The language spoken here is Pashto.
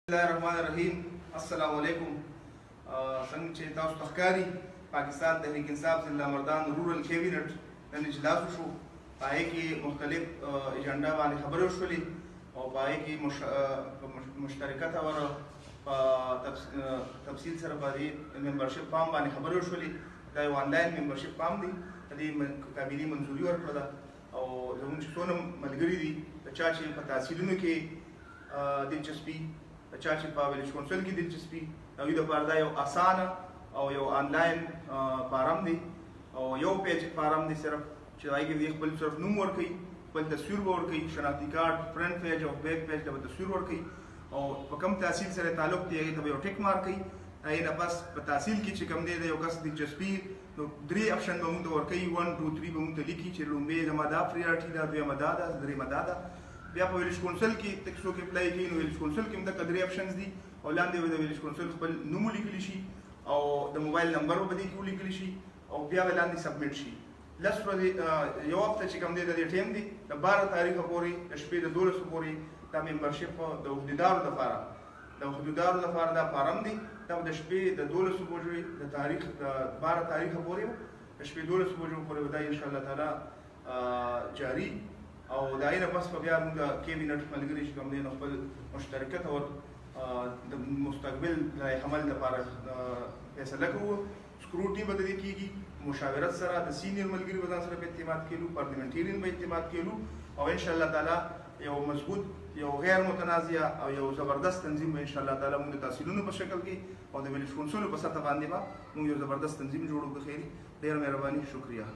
Bismillahirrahmanirrahim. Assalamu alaikum. څنګه چې تاسو ته ښکاري پاکستان تحریک انصاف ضلع مردان رورل کیبینټ نن اجلاس وشو. په هغې کې مختلف ایجنډا باندې خبرې وشولې او په هغې کې مشترکه طور په تفصیل سره باندې ممبرشپ فارم باندې خبرې وشولې. دا یو آنلاین ممبرشپ فارم دی. د دې کابینې منظوري ورکړه ده او زموږ چې څونه ملګري دي د چا چې په تحصیلونو کې دلچسپي چا چې په ویلیج کونسل کې دلچسپي هغوی دپاره دا یو اسانه او یو آنلاین فارم دی او یو پیج فارم دی صرف چې هغې کې دوی خپل صرف نوم ورکوي، خپل تصویر به ورکوي، شناختي کارډ فرنټ پیج او بیک پیج ته به تصویر ورکوي او په کوم تحصیل سره تعلق دی هغې ته به یو ټیک مارک کوي. هغې نه بس په تحصیل کې چې کوم دی د یو کس دلچسپي نو 3 اپشن به موږ ته ورکوي، 1 2 3 به موږ ته لیکي چې لومبۍ زما دا پریارټي ده، دویمه دا ده، درېیمه دا ده. بیا په ویلیج کونسل کې څوک اپلای کوي نو ویلیج کونسل کې هم دغه 3 اپشنز دي او لاندې به د ویلیج کونسل خپل نوم ولیکلی شي او د موبایل نمبر به په دې کې ولیکلی شي او بیا به لاندې سبمیټ شي. لس ورځې یو هفته چې کوم دی د دې ټایم دی د 12 تاریخه پورې د شپې د 12 پورې دا ممبرشپ د عهدیدارو لپاره دا فارم دی. دا د شپې د 12 بجې د تاریخ د 12 تاریخه پورې د شپې 12 بجو پورې به دا انشاءالله تعالی جاري او د هغې نه پس به بیا موږ د کیبینټ ملګري چې کوم دی نو خپل مشترکه طور د مستقبل رای عمل لپاره فیصله کوو. سکروټني به د دې کېږي مشاورت سره د سینیر ملګري به ځان سره په اعتماد کېلو، پارلمنټیرین به اعتماد کېلو او انشاءالله تعالی یو مضبوط، یو غیر متنازع او یو زبردست تنظیم به انشاءالله تعالی موږ د تحصیلونو په شکل کې او د ویلیج کونسلو په سطح باندې به موږ یو زبردست تنظیم جوړو. بخیري ډېره مهرباني، شکریه.